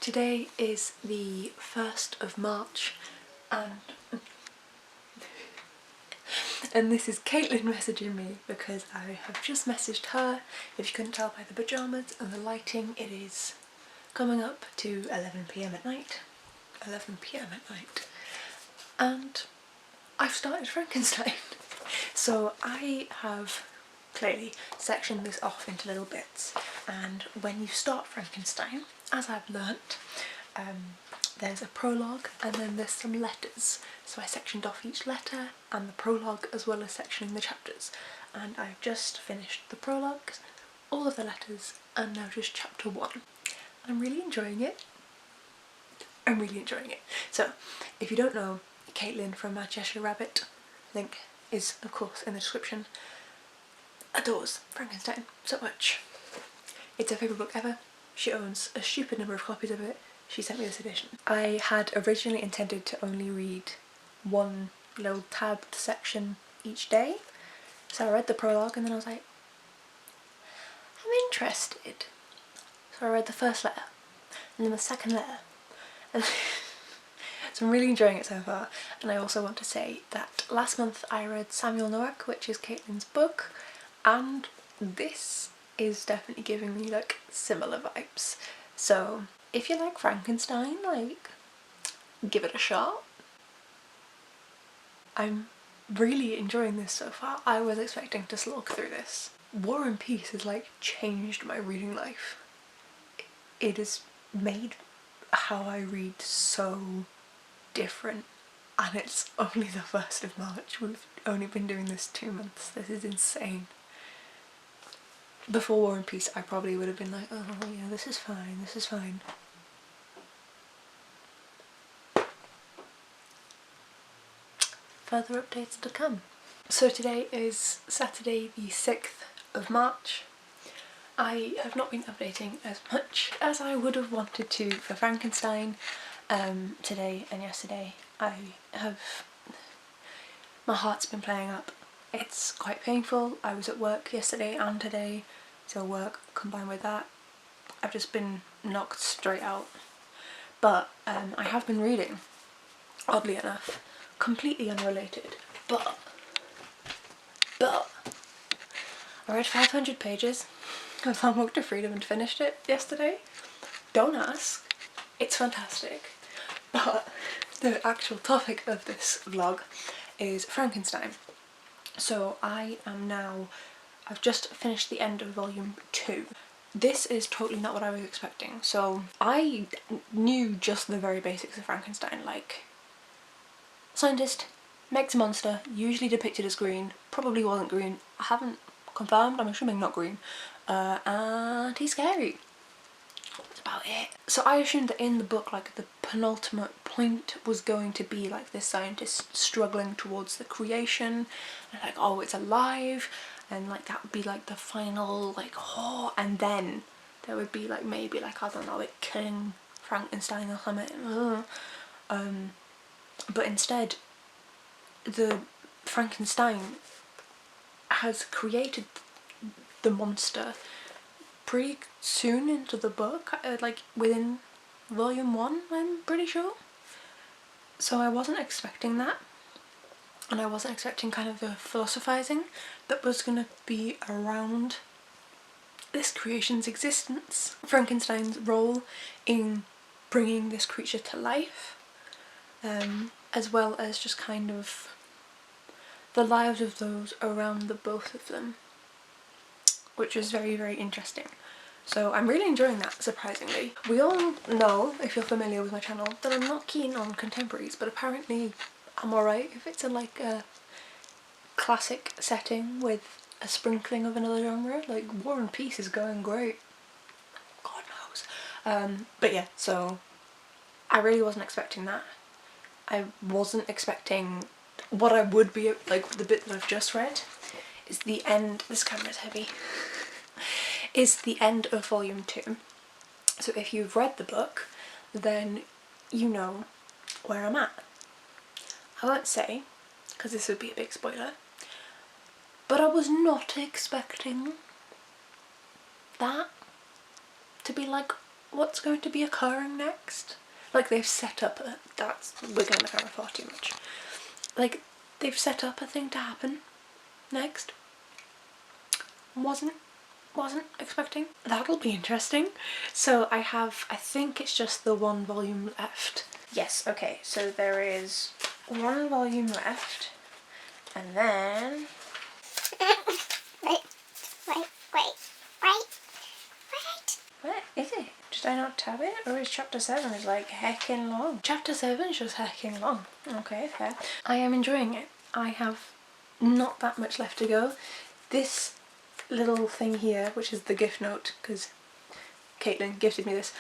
Today is the 1st of March and this is Caitlyn messaging me because I have just messaged her. If you couldn't tell by the pyjamas and the lighting, it is coming up to 11 PM at night. 11 PM at night. And I've started Frankenstein. So I have clearly sectioned this off into little bits, and when you start Frankenstein, as I've learnt, there's a prologue and then there's some letters. So I sectioned off each letter and the prologue as well as sectioning the chapters, and I've just finished the prologues, all of the letters, and now just chapter 1. I'm really enjoying it. I'm really enjoying it. So if you don't know Caitlyn from Mad Cheshire Rabbit, link is of course in the description, adores Frankenstein so much. It's her favourite book ever. She owns a stupid number of copies of it. She sent me this edition. I had originally intended to only read one little tabbed section each day, so I read the prologue and then I was like, I'm interested. So I read the first letter and then the second letter, and so I'm really enjoying it so far. And I also want to say that last month I read Samuel Noack, which is Caitlyn's book, and this is definitely giving me like similar vibes. So if you like Frankenstein, like, give it a shot. I'm really enjoying this so far. I was expecting to slog through this. War and Peace has like changed my reading life. It has made how I read so different, and it's only the 1st of March. We've only been doing this 2 months. This is insane. Before War and Peace I probably would have been like, oh yeah, this is fine, this is fine. Further updates to come. So today is Saturday the 6th of March. I have not been updating as much as I would have wanted to for Frankenstein. Today and yesterday my heart's been playing up. It's quite painful. I was at work yesterday and today, so work combined with that, I've just been knocked straight out. But I have been reading, oddly enough, completely unrelated, but I read 500 pages of Walk to Freedom and finished it yesterday. Don't ask, it's fantastic. But the actual topic of this vlog is Frankenstein. So I've just finished the end of volume 2. This is totally not what I was expecting. So I knew just the very basics of Frankenstein, like scientist, makes a monster, usually depicted as green, probably wasn't green, I haven't confirmed, I'm assuming not green, and he's scary. That's about it. So I assumed that in the book, like, the penultimate point was going to be like this scientist struggling towards the creation, and like, oh, it's alive, and like that would be like the final, like, oh, and then there would be like maybe like, I don't know, it killing Frankenstein or something. But instead the Frankenstein has created the monster pretty soon into the book, like within volume 1, I'm pretty sure. So I wasn't expecting that, and I wasn't expecting kind of the philosophizing that was gonna be around this creation's existence, Frankenstein's role in bringing this creature to life, as well as just kind of the lives of those around the both of them, which is very, very interesting. So I'm really enjoying that, surprisingly. We all know, if you're familiar with my channel, that I'm not keen on contemporaries, but apparently I'm alright if it's in like a classic setting with a sprinkling of another genre. Like War and Peace is going great, God knows. But yeah, so I really wasn't expecting that. I wasn't expecting what I would be, like the bit that I've just read is the end, this camera's heavy, is the end of volume 2. So if you've read the book, then you know where I'm at. I won't say, because this would be a big spoiler, but I was not expecting that to be like what's going to be occurring next. Like, they've set up we're going to go far too much. Like, they've set up a thing to happen next. Wasn't expecting. That'll be interesting. So I think it's just the one volume left. Yes, okay, so there is one volume left, and then... What is it? Did I not tab it? Or is chapter 7 is like heckin' long? Chapter 7 is just heckin' long. Okay, fair. I am enjoying it. I have not that much left to go. This little thing here, which is the gift note, because Caitlyn gifted me this,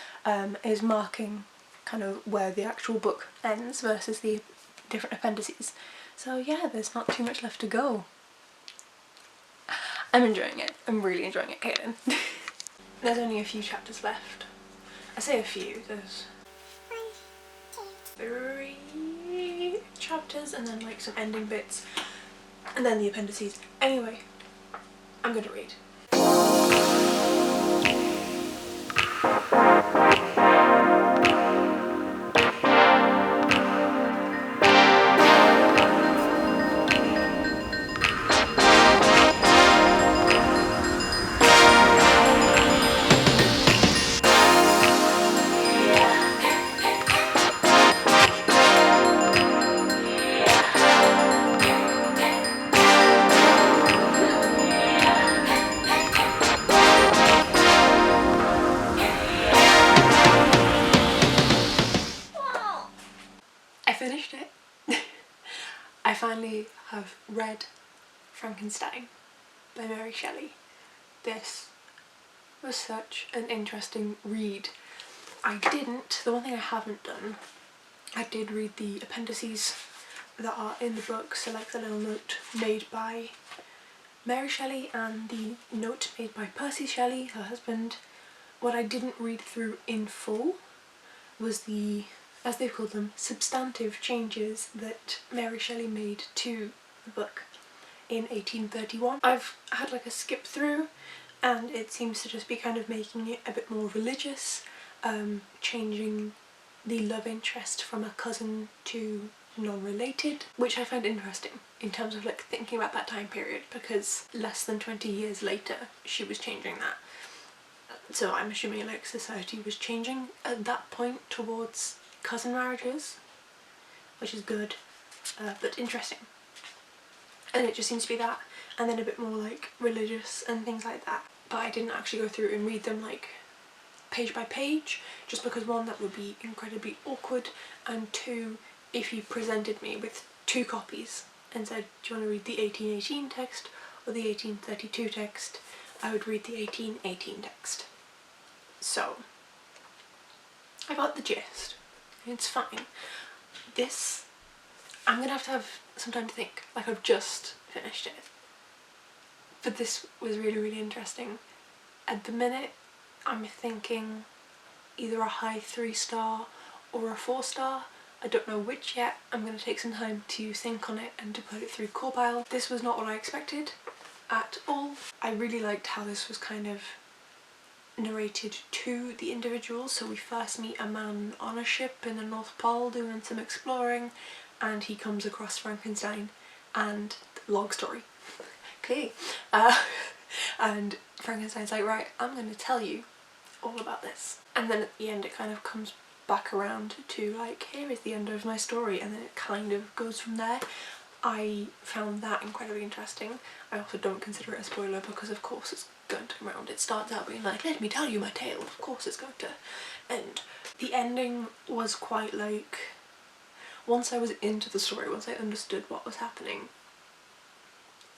is marking kind of where the actual book ends versus the different appendices. So yeah, there's not too much left to go. I'm enjoying it. I'm really enjoying it, Caitlyn. There's only a few chapters left. I say a few, there's 3 chapters and then like some ending bits and then the appendices. Anyway, I'm going to read. Finished it. I finally have read Frankenstein by Mary Shelley. This was such an interesting read. The one thing I haven't done, I did read the appendices that are in the book, so like the little note made by Mary Shelley and the note made by Percy Shelley, her husband. What I didn't read through in full was the, as they've called them, substantive changes that Mary Shelley made to the book in 1831. I've had like a skip through and it seems to just be kind of making it a bit more religious, changing the love interest from a cousin to non-related, which I find interesting in terms of like thinking about that time period, because less than 20 years later she was changing that. So I'm assuming like society was changing at that point towards cousin marriages, which is good, but interesting. And it just seems to be that, and then a bit more like religious and things like that. But I didn't actually go through and read them like page by page, just because one, that would be incredibly awkward, and two, if you presented me with 2 copies and said, do you want to read the 1818 text or the 1832 text, I would read the 1818 text. So I got the gist. It's fine. This, I'm gonna have to have some time to think, like I've just finished it. But this was really, really interesting. At the minute, I'm thinking either a high 3-star or a 4-star. I don't know which yet. I'm going to take some time to think on it and to put it through Core. This was not what I expected at all. I really liked how this was kind of narrated to the individual. So we first meet a man on a ship in the North Pole doing some exploring, and he comes across Frankenstein, and long story, clearly. And Frankenstein's like, right, I'm going to tell you all about this. And then at the end it kind of comes back around to like, here is the end of my story, and then it kind of goes from there. I found that incredibly interesting. I also don't consider it a spoiler because of course it's going to come around. It starts out being like, let me tell you my tale, of course it's going to end. The ending was quite like, once I was into the story, once I understood what was happening,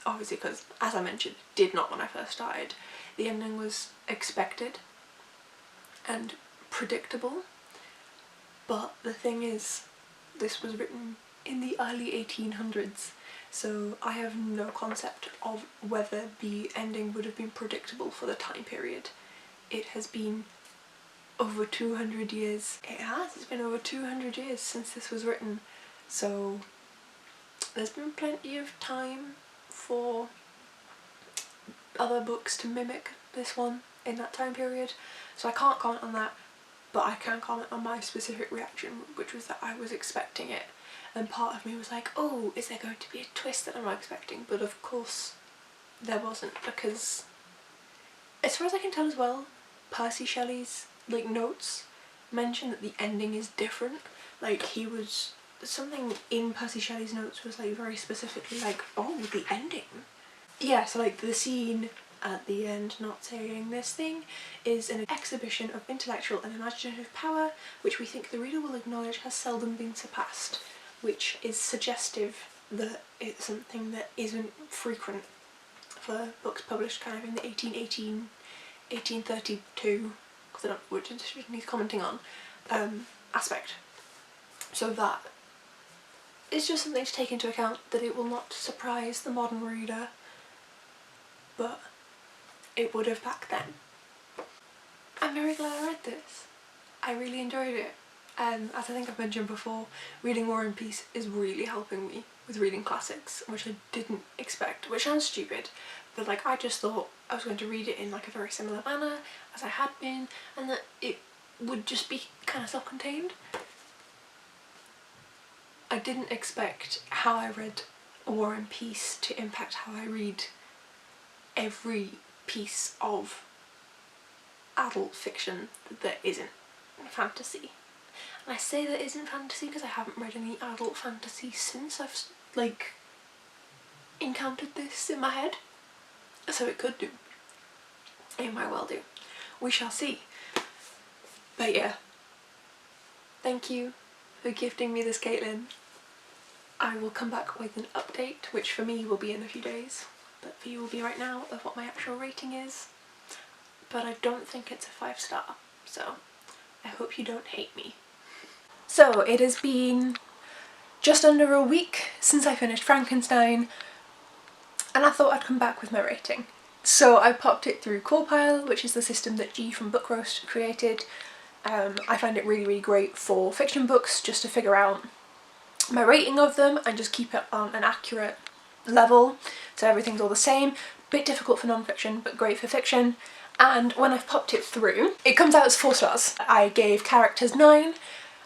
obviously because, as I mentioned, did not when I first started, the ending was expected and predictable. But the thing is, this was written in the early 1800s, so I have no concept of whether the ending would have been predictable for the time period. It has been over 200 years. It's been over 200 years since this was written, so there's been plenty of time for other books to mimic this one in that time period, so I can't comment on that. but I can comment on my specific reaction, which was that I was expecting it, and part of me was like, oh, is there going to be a twist that I'm not expecting? But of course there wasn't, because as far as I can tell as well, Percy Shelley's like notes mention that the ending is different. Like he was, something in Percy Shelley's notes was like very specifically like, oh, the ending. Yeah, so like the scene at the end, not saying this thing, is an exhibition of intellectual and imaginative power which we think the reader will acknowledge has seldom been surpassed, which is suggestive that it's something that isn't frequent for books published kind of in the 1818, 1832, because I don't know which edition he's commenting on, aspect. So that is just something to take into account, that it will not surprise the modern reader, but it would have back then. I'm very glad I read this. I really enjoyed it. As I think I've mentioned before, reading War and Peace is really helping me with reading classics, which I didn't expect, which sounds stupid, but like I just thought I was going to read it in like a very similar manner as I had been, and that it would just be kind of self-contained. I didn't expect how I read War and Peace to impact how I read every piece of adult fiction that isn't fantasy. And I say that isn't fantasy because I haven't read any adult fantasy since I've like encountered this in my head, so it could do. It might well do. We shall see. But yeah, thank you for gifting me this, Caitlyn. I will come back with an update, which for me will be in a few days, but for you will be right now, of what my actual rating is. But I don't think it's a 5-star, so I hope you don't hate me. So it has been just under a week since I finished Frankenstein, and I thought I'd come back with my rating. So I popped it through Corpile, which is the system that G from Book Roast created. I find it really, really great for fiction books, just to figure out my rating of them and just keep it on an accurate level, so everything's all the same. Bit difficult for non-fiction, but great for fiction. And when I've popped it through, it comes out as 4 stars. I gave characters 9,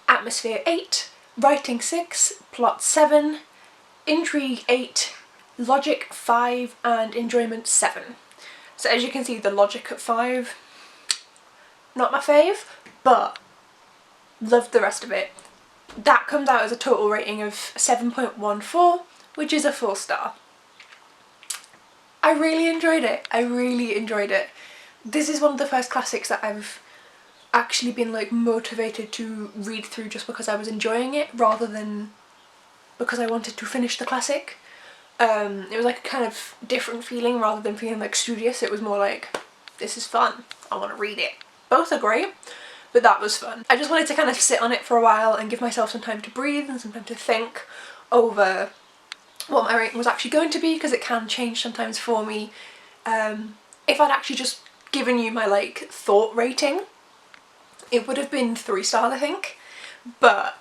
atmosphere 8, writing 6, plot 7, intrigue 8, logic 5, and enjoyment 7. So as you can see, the logic at 5, not my fave, but loved the rest of it. That comes out as a total rating of 7.14, which is a 4-star. I really enjoyed it. I really enjoyed it. This is one of the first classics that I've actually been like motivated to read through just because I was enjoying it, rather than because I wanted to finish the classic. It was like a kind of different feeling rather than feeling like studious. It was more like, this is fun, I want to read it. Both are great, but that was fun. I just wanted to kind of sit on it for a while and give myself some time to breathe and some time to think over what my rating was actually going to be, because it can change sometimes for me. If I'd actually just given you my like thought rating, it would have been 3 stars, I think, but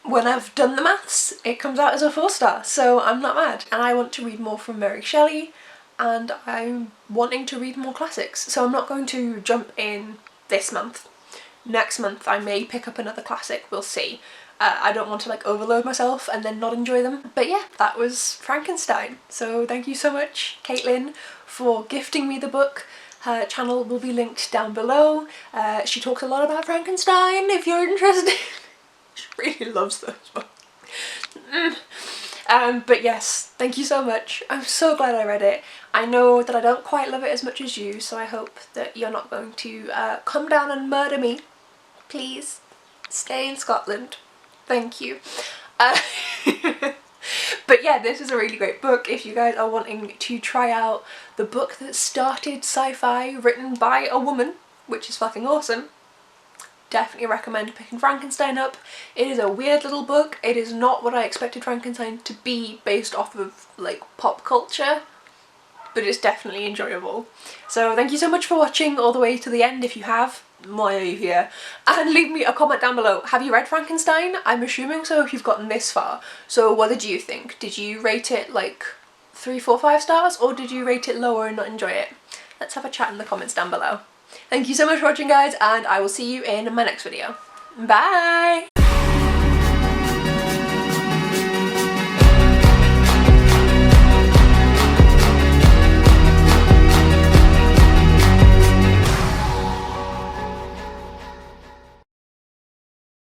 when I've done the maths, it comes out as a 4-star, so I'm not mad. And I want to read more from Mary Shelley, and I'm wanting to read more classics, so I'm not going to jump in this month. Next month I may pick up another classic, we'll see. I don't want to like overload myself and then not enjoy them. But yeah, that was Frankenstein. So thank you so much, Caitlyn, for gifting me the book. Her channel will be linked down below. She talks a lot about Frankenstein if you're interested. She really loves those books. But yes, thank you so much. I'm so glad I read it. I know that I don't quite love it as much as you, so I hope that you're not going to come down and murder me. Please stay in Scotland. Thank you. But yeah, this is a really great book if you guys are wanting to try out the book that started sci-fi written by a woman, which is fucking awesome. Definitely recommend picking Frankenstein up. It is a weird little book. It is not what I expected Frankenstein to be based off of like pop culture, but it's definitely enjoyable. So thank you so much for watching all the way to the end if you have. Why are you here? And leave me a comment down below. Have you read Frankenstein? I'm assuming so if you've gotten this far. So what did you think? Did you rate it like 3, 4, 5 stars, or did you rate it lower and not enjoy it? Let's have a chat in the comments down below. Thank you so much for watching, guys, and I will see you in my next video. Bye!